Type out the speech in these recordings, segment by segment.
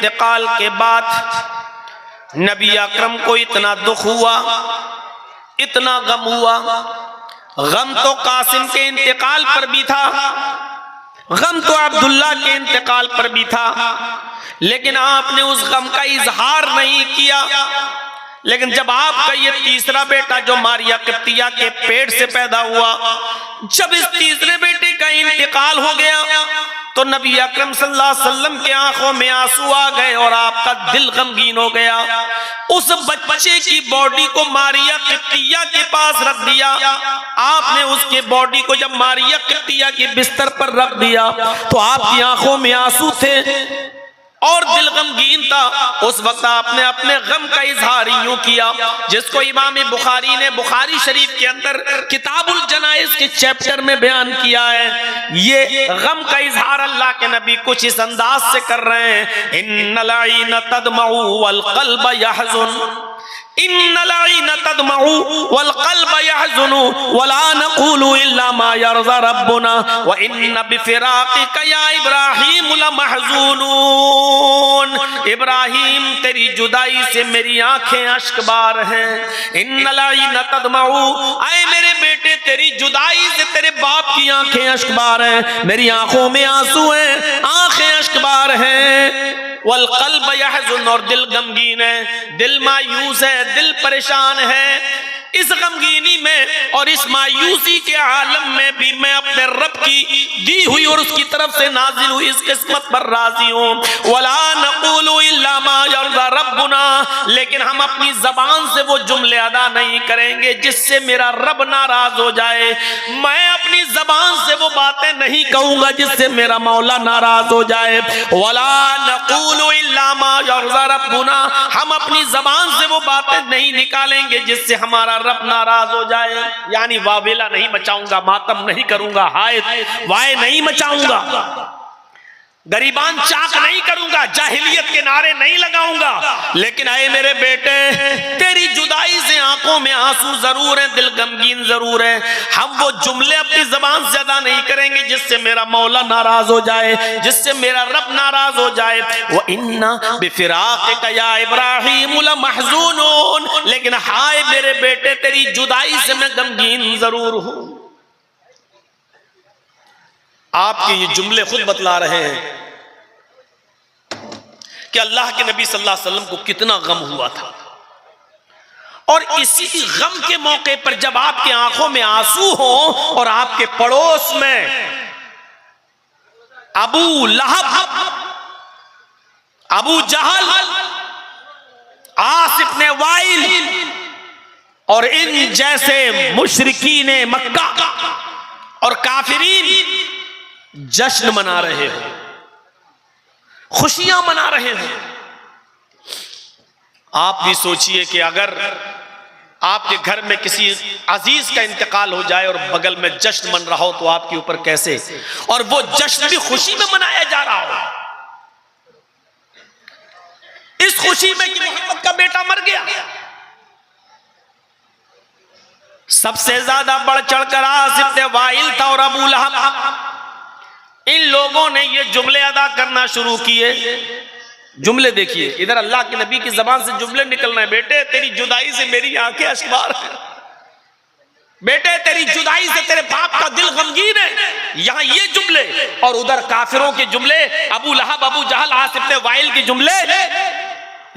इंतकाल के बाद नबी अकरम को इतना दुख हुआ, इतना गम हुआ। गम तो कासिम के इंतकाल पर भी था, गम तो अब्दुल्ला के इंतकाल पर भी था, लेकिन आपने उस गम का इजहार नहीं किया। लेकिन जब आपका ये तीसरा बेटा जो मारिया किप्तिया के पेट से पैदा हुआ, जब इस तीसरे बेटे का इंतकाल हो गया तो नबी अकरम सल्लल्लाहु अलैहि वसल्लम की आंखों में आंसू आ गए और आपका दिल गमगीन हो गया। उस बच्चे की बॉडी को मारिया किप्तिया के पास रख दिया। आपने उसके बॉडी को जब मारिया किप्तिया के बिस्तर पर रख दिया तो आपकी आंखों में आंसू थे और दिल गमगीन था। उस वक्त आपने अपने गम का इजहार यूं किया जिसको इमाम बुखारी ने बुखारी शरीफ के अंदर किताबुल जनाइज के चैप्टर में बयान किया है। ये गम का इजहार अल्लाह के नबी कुछ इस अंदाज से कर रहे हैं, इन्नल ऐन तदमउ वल क़ल्ब यहज़ुन, इन्नल ऐन तदमउ वल क़ल्ब यहज़ुनु वला नक़ूलु इल्ला मा यरज़ा रब्बुना व इन्न बिफ़िराक़िका या इब्राहीम लमहज़ूनून। इब्राहिम तेरी जुदाई से मेरी आंखें अश्कबार हैं। इन्नल ऐन तदमउ, ऐ मेरे बेटे तेरी जुदाई से तेरे बाप की आंखें अश्कबार हैं, मेरी आंखों में आंसू हैं, आंखें अश्कबार हैं। वल क़ल्ब यहज़ुन, और दिल गमगीन है, दिल मायूस है, दिल परेशान है। इस गमगीनी में और इस मायूसी के आलम में भी मैं अपने रब की दी हुई और उसकी तरफ से नाजिल हुई इस किस्मत पर राजी हूँ। वला नक़ूलु इल्ला मा यरज़ा रब्बुना, लेकिन हम अपनी जबान से वो जुमले अदा नहीं करेंगे जिससे मेरा रब नाराज हो जाए। मैं अपनी जबान से वो बातें नहीं कहूंगा जिससे मेरा मौला नाराज हो जाए। वला नक़ूलु इल्ला मा यरज़ा रब्बुना, हम अपनी जबान से वो बातें नहीं निकालेंगे जिससे हमारा रब नाराज हो जाए। यानी वावेला नहीं मचाऊंगा, मातम नहीं करूंगा, हाय वाय नहीं मचाऊंगा, गरीबान चाक नहीं करूंगा, जाहिलियत के नारे नहीं लगाऊंगा। लेकिन आए मेरे बेटे, तेरी जुदाई से आंखों में आंसू जरूर है, दिल गमगीन जरूर है। हम वो जुमले अपनी जबान से अदा नहीं करेंगे जिससे मेरा मौला नाराज हो जाए, जिससे मेरा रब नाराज हो जाए। वो इन्ना बिफिराक़िका या इब्राहीम लमहज़ूनून, लेकिन हाय मेरे बेटे तेरी जुदाई से मैं गमगीन जरूर हूं। आपके ये जुमले खुद बतला रहे हैं कि अल्लाह के नबी सल्लल्लाहु अलैहि वसल्लम को कितना गम हुआ था। और इसी गम के मौके पर जब आपके आंखों में आंसू हो और आपके पड़ोस में अबू लहब, अबू जहल, आस इब्ने वाइल और इन जैसे मुशरिकीन मक्का और काफिरीन जश्न मना रहे हो, खुशियां मना रहे हो, आप भी सोचिए कि अगर आपके घर में किसी अजीज का इंतकाल हो जाए और बगल में जश्न मन रहा हो तो आपके ऊपर कैसे, और वो जश्न भी खुशी में मनाया जा रहा हो, इस खुशी में कि मोहम्मद का बेटा मर गया। सबसे ज्यादा बढ़ चढ़कर आस इब्ने वाइल था और अबू लहब, इन लोगों ने ये जुमले अदा करना शुरू किए। जुमले देखिए, इधर अल्लाह के नबी की जबान से जुमले निकल रहे हैं, बेटे तेरी जुदाई से मेरी आंखें अश्कबार हैं, बेटे तेरी जुदाई से तेरे बाप का दिल गमगीन है, यहां ये जुमले। और उधर काफिरों के जुमले, अबू लहब, अबू जहल, आस इब्ने वाइल के जुमले,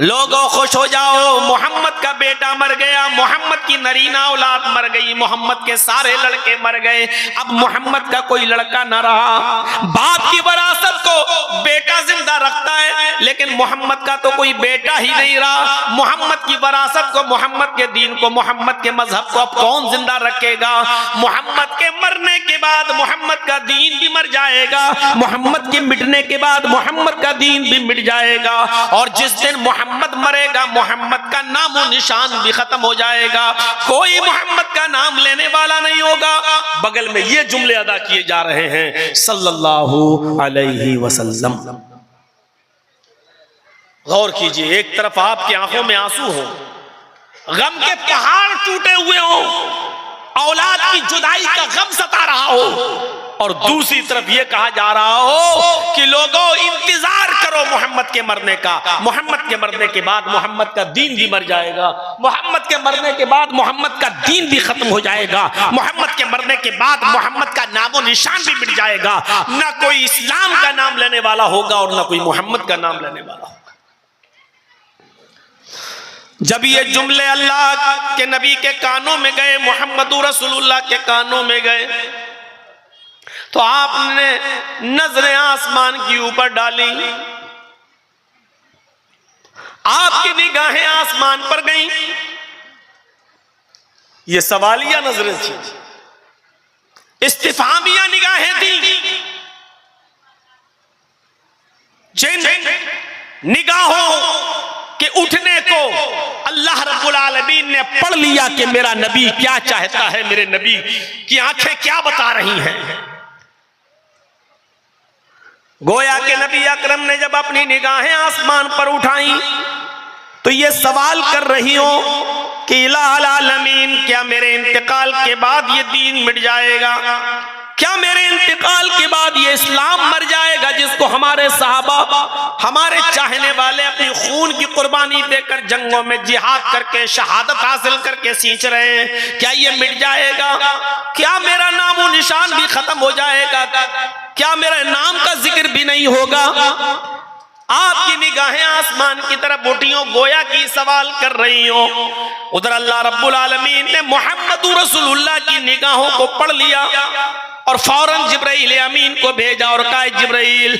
लोगों खुश हो जाओ, मोहम्मद का बेटा मर गया, मोहम्मद की नरीना औलाद मर गई, मोहम्मद के सारे लड़के मर गए, अब मोहम्मद का कोई लड़का न रहा। बाप की विरासत को बेटा जिंदा रखता है लेकिन मोहम्मद का तो कोई बेटा ही नहीं रहा। मोहम्मद की विरासत को, मोहम्मद के दीन को, मोहम्मद के मजहब को अब कौन जिंदा रखेगा? मोहम्मद के मरने के बाद मोहम्मद का दीन भी मर जाएगा, मोहम्मद के मिटने के बाद मोहम्मद का दीन भी मिट जाएगा। और जिस दिन मोहम्मद मरेगा मोहम्मद का नामो निशान भी खत्म हो जाएगा, कोई मोहम्मद का नाम लेने वाला नहीं होगा। बगल में ये जुमले अदा किए जा रहे हैं सल्लल्लाहु अलैहि वसल्लम। गौर कीजिए, एक तरफ आपकी आंखों में आंसू हो, गम के पहाड़ टूटे हुए हो, औलाद की जुदाई का गम सता रहा हो, और दूसरी तरफ यह कहा जा रहा हो कि लोगों इंतजार करो करो मोहम्मद के मरने का। मोहम्मद के मरने के बाद मोहम्मद का दीन भी मर जाएगा। मोहम्मद के मरने के बाद मोहम्मद का दीन भी खत्म हो जाएगा। मोहम्मद के मरने के बाद मोहम्मद का नामो निशान भी मिट जाएगा। ना कोई इस्लाम का नाम लेने वाला होगा और ना कोई मोहम्मद का नाम लेने वाला होगा। जब ये जुमले अल्लाह के नबी के कानों में गए, मुहम्मदुर रसूलुल्लाह के कानों में गए, तो आपने नजरें आसमान की ऊपर डाली। आपकी निगाहें आसमान पर गईं। ये सवालिया नजरें थी, इस्तिफामिया निगाहें थी। जिन निगाहों के उठने को अल्लाह रब्बुल आलमीन ने पढ़ लिया कि मेरा नबी क्या चाहता है, मेरे नबी की आंखें क्या बता रही हैं। गोया के नबी अकरम ने जब अपनी निगाहें आसमान पर उठाई तो ये सवाल कर रही हो कि इलाहुल आलमीन, क्या मेरे इंतकाल के बाद ये दीन मिट जाएगा? क्या मेरे इंतकाल के बाद ये इस्लाम मर जाएगा जिसको हमारे सहाबा, हमारे चाहने वाले अपनी खून की कुर्बानी देकर जंगों में जिहाद करके शहादत हासिल करके सींच रहे हैं? क्या ये मिट जाएगा? क्या मेरा नामो निशान भी खत्म हो जाएगा? क्या मेरे नाम का जिक्र भी नहीं होगा? आपकी निगाहें आसमान की तरफ उठी हो, गोया की सवाल कर रही हो। उधर अल्लाह रब्बुल आलमीन ने मुहम्मदुर रसूलुल्लाह की निगाहों को पढ़ लिया और फौरन जिब्राइल अमीन को भेजा और कहा, जिब्राइल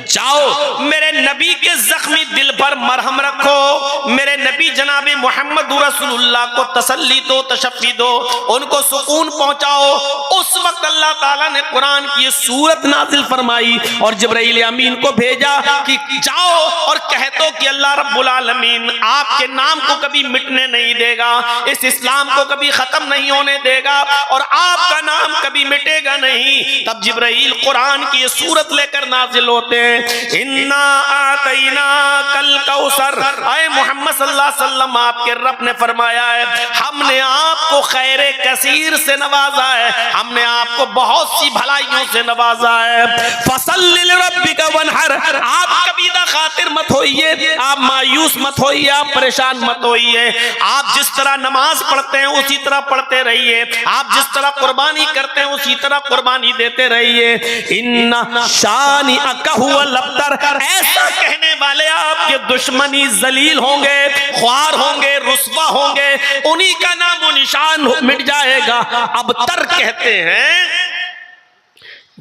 जाओ मेरे नबी के जख्मी दिल पर मरहम रखो, मेरे नबी जनाबे मोहम्मद रसूलुल्लाह को तसल्ली दो, तशफ़ी दो, उनको सुकून पहुंचाओ। उस वक्त अल्लाह ताला ने कुरान की सूरत नाजिल फरमाई और जिब्राइल अमीन को भेजा कि जाओ और कह दो कि अल्लाह रब्बुल आलमीन आपके नाम को कभी मिटने नहीं देगा, इस इस्लाम को कभी खत्म नहीं होने देगा और आपका नाम कभी मिटेगा नहीं। तब जिब्राइल कुरान की सूरत लेकर नाजिल होते हैं, इन्ना आतैना कल कौसर। आए मोहम्मद सल्लल्लाहु अलैहि वसल्लम, आपके रब ने फरमाया है हमने आपको खैरे कसीर से नवाजा है, हमने आपको बहुत सी भलाइयों से नवाजा है। फसल्लि लिरब्बिका वनहर, आप कबीदा खातिर मत होइए, आप मायूस मत होइए, आप परेशान मत होइए। आप जिस तरह नमाज पढ़ते हैं उसी तरह पढ़ते रहिए, आप जिस तरह कुर्बानी करते हैं उसी तरह कुर्बानी देते रहिए। इन्ना शानी अकहुल अब्तर, ऐसा कहने वाले आपके दुश्मनी जलील होंगे, ख्वार होंगे, रुस्वा होंगे, उन्हीं का नामो निशान मिट जाएगा। अबतर कहते हैं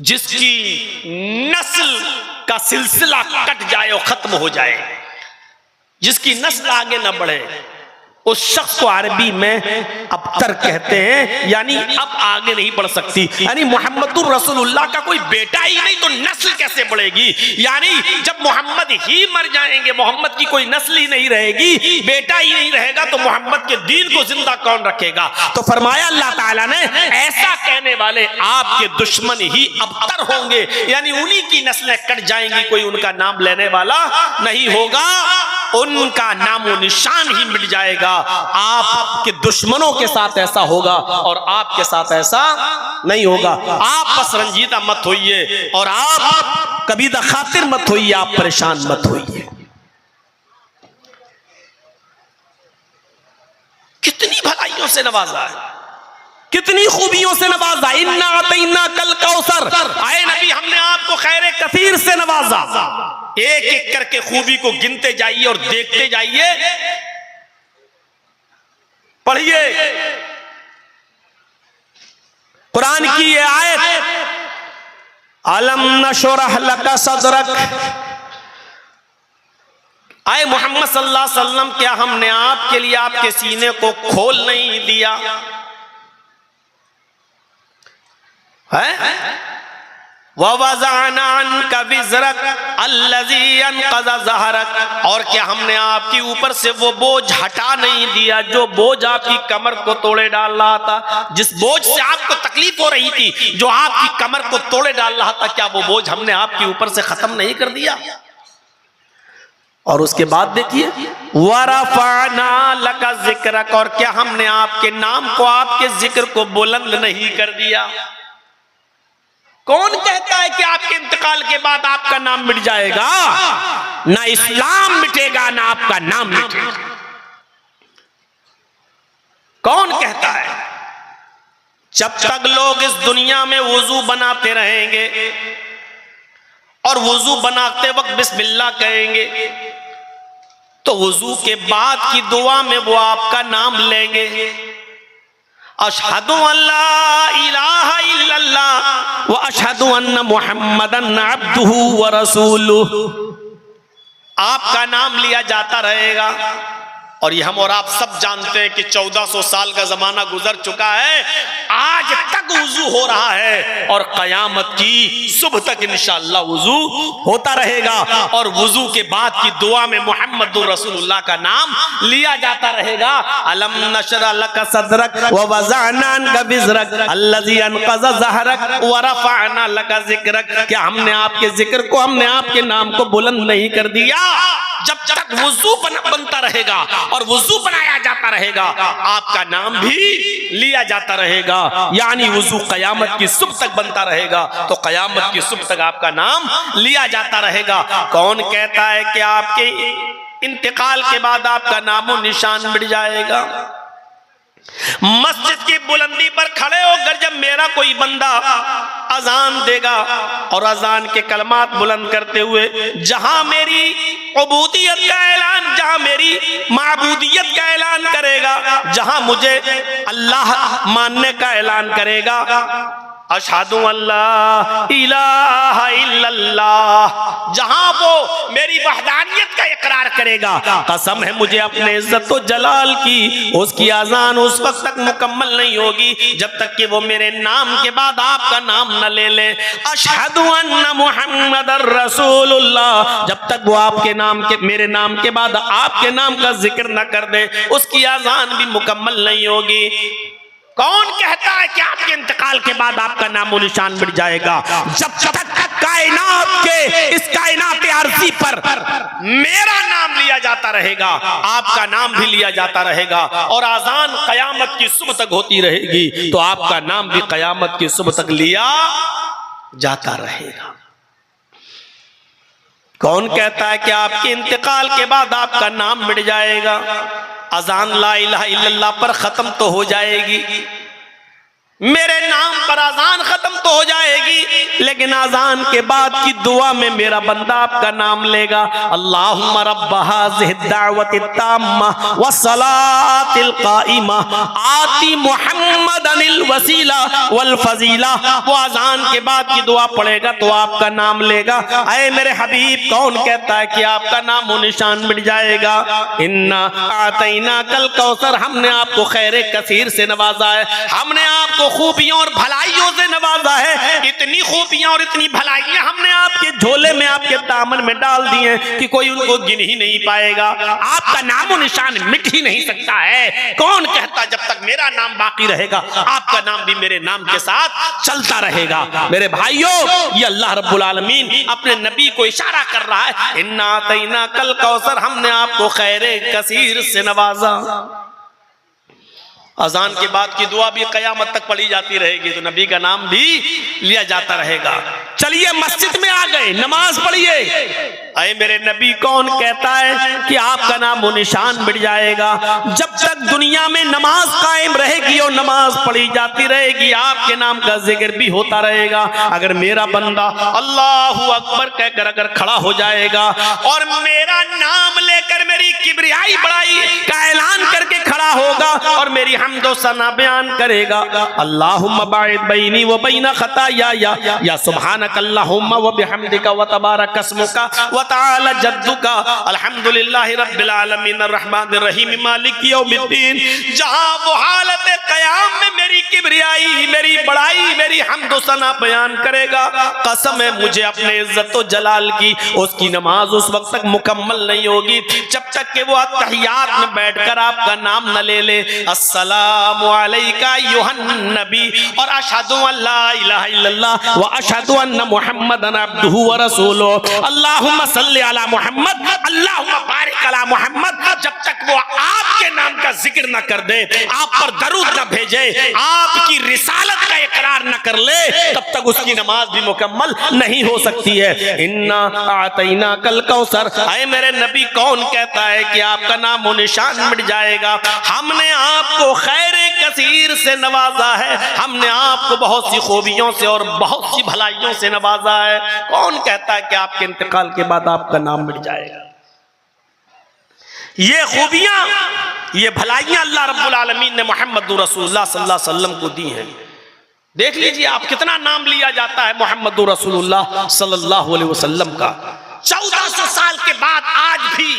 जिसकी नस्ल का सिलसिला कट जाए और खत्म हो जाए, जिसकी नस्ल आगे न बढ़े, उस शख्स को अरबी में अबतर कहते हैं, यानी अब आगे नहीं बढ़ सकती। यानी मोहम्मदुर रसूलुल्लाह का कोई बेटा ही नहीं तो नस्ल कैसे बढ़ेगी? यानी जब मोहम्मद ही मर जाएंगे, मोहम्मद की कोई नस्ल ही नहीं रहेगी, बेटा ही नहीं रहेगा, तो मोहम्मद के दीन को जिंदा कौन रखेगा? तो फरमाया अल्लाह ताला ने, ऐसा कहने वाले आपके दुश्मन ही अबतर होंगे, यानी उन्हीं की नस्लें कट जाएंगी, कोई उनका नाम लेने वाला नहीं होगा, उनका नामो निशान ही मिट जाएगा। आपके दुश्मनों के साथ ऐसा होगा और आपके साथ ऐसा नहीं होगा। आप बस रंजीदा मत होइए और आप कबीदा खातिर मत होइए, आप परेशान मत होइए। कितनी भलाइयों से नवाजा है, कितनी खूबियों से नवाजा। इन्ना अतैना कल कौसर, आए नबी हमने आपको खैर कसीर से नवाजा। एक एक करके खूबी को गिनते जाइए और देखते जाइए, पढ़िए कुरान की ये आयत, अलम नशरह लका सदरक। आए मोहम्मद सल्लल्लाहु अलैहि वसल्लम, क्या हमने आपके लिए आपके सीने को खोल नहीं दिया है? ववज़अना अन्का विज़रक अल्लज़ी अनक़ज़ ज़हरक, और क्या हमने आपके ऊपर से वो बोझ हटा नहीं दिया जो बोझ आपकी कमर को तोड़े डाल रहा था। जिस बोझ से आपको तकलीफ हो रही थी, जो आपकी कमर को तोड़े डाल रहा था, क्या वो बोझ हमने आपके ऊपर से खत्म नहीं कर दिया? और उसके बाद देखिए, वरफ़अना लका ज़िक्रक, और क्या हमने आपके नाम को, आपके जिक्र को बुलंद नहीं कर दिया? कौन कहता है कि आपके इंतकाल के बाद आपका नाम मिट जाएगा? ना इस्लाम मिटेगा ना आपका नाम मिटेगा। कौन कहता है? जब तक लोग इस दुनिया में वुजू बनाते रहेंगे और वुजू बनाते वक्त बिस्मिल्लाह कहेंगे तो वुजू के बाद की दुआ में वो आपका नाम लेंगे, अशहदु अल्ला इलाहा इल्लल्लाह व अशहदु अन्ना मुहम्मदन अब्दुहु व रसूलुहु। आपका नाम लिया जाता रहेगा। और ये हम और आप सब जानते हैं कि 1400 साल का जमाना गुजर चुका है, आज तक वुजू हो रहा है और कयामत की सुबह तक इंशाअल्लाह वुजू होता रहेगा। और वुजू के बाद की दुआ में मुहम्मदुर रसूलुल्लाह का नाम लिया जाता रहेगा। अलम नशरा लक सदरक व वज़अना अन्का विज़रक अल्लज़ी अनक़ज़ ज़हरक व रफ़अना लक ज़िक्रक। क्या हमने आपके जिक्र को, हमने आपके नाम को बुलंद नहीं कर दिया? जब तक वुजू बनता रहेगा और वुजू बनाया जाता रहेगा, आपका नाम भी लिया जाता रहेगा। यानी वुजू कयामत की सुबह तक बनता रहेगा तो कयामत की सुबह तक आपका नाम लिया जाता रहेगा। कौन कहता है कि आपके इंतकाल के बाद आपका नामो निशान मिट जाएगा? मस्जिद की बुलंदी पर खड़े होकर जब मेरा कोई बंदा अजान देगा और अजान के कलमात बुलंद करते हुए जहां मेरी उबूदियत का ऐलान, जहां मेरी माबूदियत का ऐलान करेगा, जहां मुझे अल्लाह मानने का ऐलान करेगा, अशहदु अल्ला इलाहा इल्लल्लाह, जहां वो मेरी वहदानियत का इकरार करेगा, कसम है मुझे अपने इज्जत व जलाल की, उसकी अजान उस वक्त तक मुकम्मल नहीं होगी जब तक कि वो मेरे नाम के बाद आपका नाम न ले ले। अशहदु अन्ना मुहम्मदर रसूलुल्लाह, जब तक वो आपके नाम के, मेरे नाम के बाद आपके नाम का जिक्र न कर दे, उसकी अजान भी मुकम्मल नहीं होगी। कौन कहता है कि आपके इंतकाल के बाद आपका नामो निशान मिट जाएगा? जब तक कायनात के, इस कायनात अर्ज़ी पर मेरा नाम लिया जाता रहेगा, आपका नाम भी लिया जाता रहेगा और आजान कयामत की सुबह तक होती रहेगी तो आपका नाम भी कयामत की सुबह तक लिया जाता रहेगा। कौन कहता है कि आपके इंतकाल के बाद आपका नाम मिट जाएगा? अजान ला इलाहा इल्लल्लाह पर खत्म तो हो जाएगी, मेरे नाम पर अजान खत्म तो हो जाएगी, लेकिन अजान के बाद की दुआ में मेरा बंदा आपका नाम लेगा। अल्लाहुम्मा रब्ब हाज़िहि दावति ताम्मा व सलातिल काइमा आति मुहम्मदनिल वसीला वल फजीला। वो अजान के बाद की दुआ पढ़ेगा तो आपका नाम लेगा। ऐ मेरे हबीब, कौन कहता है कि आपका नाम व निशान मिट जाएगा? इन्ना आतैना कल कौसर, हमने आपको खैर कसीर से नवाजा है, हमने आपको खूबियों और भलाइयों से नवाजा है। इतनी खूबियां और इतनी भलाइयां हमने आपके झोले में, आपके दामन में डाल दी हैं कि कोई उनको गिन ही नहीं पाएगा। आपका नामो निशान मिट ही नहीं सकता है। कौन कहता जब तक मेरा नाम बाकी रहेगा आपका नाम भी मेरे नाम के साथ चलता रहेगा? मेरे भाइयों, ये अल्लाह रब्बुल आलमीन अपने नबी को इशारा कर रहा है, इन्ना आतैना कल कौसर, हमने आपको खैर कसीर से नवाजा। अजान के बाद की दुआ भी कयामत तक पढ़ी जाती रहेगी तो नबी का नाम भी लिया जाता रहेगा। चलिए मस्जिद में आ गए, नमाज पढ़िए। अरे मेरे नबी, कौन कहता है कि आपका नाम वो निशान मिट जाएगा? जब तक दुनिया में नमाज कायम रहेगी और नमाज पढ़ी जाती रहेगी, आपके नाम का जिक्र भी होता रहेगा। अगर मेरा बंदा अल्लाहु अकबर कहकर अगर खड़ा हो जाएगा और मेरा नाम लेकर मेरी किबरियाई बड़ाई का ऐलान करके खड़ा होगा और मेरी हम्दो सना बयान करेगा, अल्लाहुम्मा बाइद बैनी व बैना खताया या सुब्हानक अल्लाहुम्मा व बिहम्दिका व तबारक अस्मुका व तआला जद्दुका अल्हम्दुलिल्लाहि रब्बिल आलमीन अर्रहमानिर रहीम मालिक यौमिद्दीन। जहां वो हालत क़याम में मेरी किबरियाई, मेरी बड़ाई, मेरी हम्दो सना बयान करेगा, कसम है मुझे अपने इज्जत व जलाल की, उसकी नमाज उस वक्त तक मुकम्मल नहीं होगी जब तक कि वो अत्तहियात में बैठकर आपका नाम न ले ले, अस्सलामु अलैका अय्युहन नबी और अशहदु अल्ला इलाहा इल्लल्लाह व अशहदु अन्ना मुहम्मदन अब्दुहु व रसूलुहु अल्लाहुम्मा सल्लि अला मुहम्मद अल्लाहुम्मा बारिक अला मुहम्मद। जब तक वो आपके नाम का जिक्र न कर दे, आप पर दरूद न भेजे, आपकी रिसालत का इकरार न कर ले, तब तक उसकी नमाज भी मुकम्मल नहीं हो सकती है। इन्ना आतैना कल कौसर, ऐ मेरे नबी कौन कहता है कि आपका नाम और निशान मिट जाएगा? हमने आपको खैर कसीर से नवाजा है, हमने आपको बहुत सी खूबियों से और बहुत सी भलाइयों से नवाजा है। कौन कहता है कि आपके इंतकाल के बाद आपका नाम मिट जाएगा? ये खूबियां, ये भलाइयां अल्लाह रब्बुल आलमीन ने मोहम्मद रसूलुल्लाह सल्लल्लाहु अलैहि वसल्लम को दी हैं। देख लीजिए आप, कितना नाम लिया जाता है मोहम्मद रसूलुल्लाह सल्लल्लाहु अलैहि वसल्लम का। 1400 साल के बाद आज भी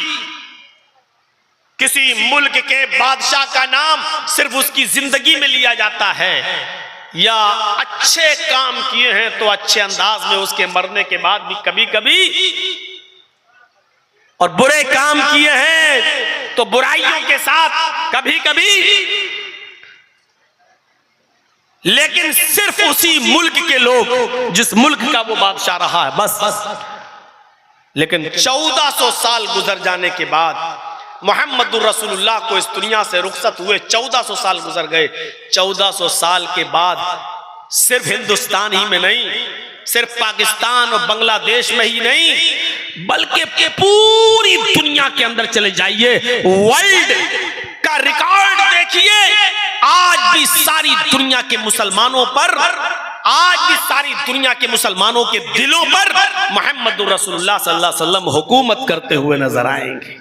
किसी मुल्क के बादशाह का नाम सिर्फ उसकी जिंदगी में लिया जाता है, या अच्छे काम किए हैं तो अच्छे अंदाज में उसके मरने के बाद भी कभी कभी, और बुरे काम किए हैं तो बुराइयों के साथ कभी कभी, लेकिन सिर्फ उसी मुल्क के लोग जिस मुल्क का वो बादशाह रहा है, बस। लेकिन 1400 साल गुजर जाने के बाद मोहम्मदुर रसूलुल्लाह को इस दुनिया से रुखसत हुए 1400 साल गुजर गए। 1400 साल के बाद सिर्फ हिंदुस्तान ही में नहीं, सिर्फ पाकिस्तान और बांग्लादेश में ही नहीं, बल्कि पूरी दुनिया के अंदर चले जाइए, वर्ल्ड का रिकॉर्ड देखिए, आज भी सारी दुनिया के मुसलमानों पर, आज भी सारी दुनिया के मुसलमानों के दिलों पर मोहम्मदुर रसूलुल्लाह सल्लल्लाहु अलैहि वसल्लम हुकूमत करते हुए नजर आएंगे।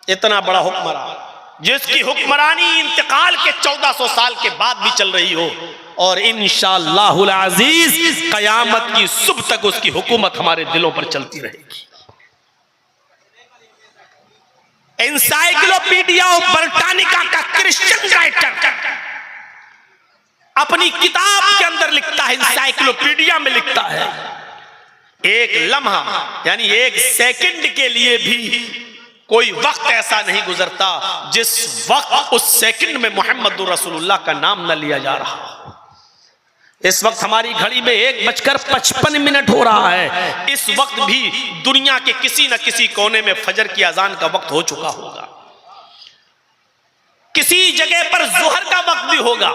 इतना बड़ा हुक्मरान जिसकी हुक्मरानी इंतकाल के 1400 साल के बाद भी चल रही हो, और इंशाअल्लाहुल अजीज कयामत की सुबह तक उसकी हुकूमत हमारे दिलों पर चलती रहेगी। एनसाइक्लोपीडिया ब्रिटानिका का क्रिश्चियन राइटर अपनी किताब के अंदर लिखता है, एनसाइक्लोपीडिया में लिखता है, एक लम्हा यानी एक सेकंड के लिए भी कोई वक्त ऐसा नहीं गुजरता जिस वक्त उस सेकंड में मोहम्मदुर रसूलुल्लाह का नाम न लिया जा रहा हो। इस वक्त हमारी घड़ी में 1:55 हो रहा है। इस वक्त भी दुनिया के किसी न किसी कोने में फजर की अजान का वक्त हो चुका होगा, किसी जगह पर जोहर का वक्त भी होगा,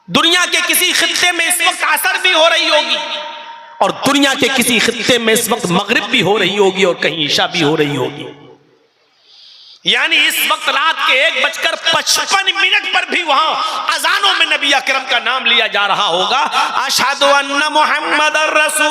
दुनिया के किसी खित्ते में इस वक्त असर भी हो रही होगी, और दुनिया के किसी खित्ते में इस वक्त मगरिब भी हो रही होगी, और कहीं ईशा भी हो रही होगी। यानी इस वक्त रात के 1:55 पर भी वहां अजानों में नबी अकरम का नाम लिया जा रहा होगा। अशहदु अन्ना मुहम्मदर रसूल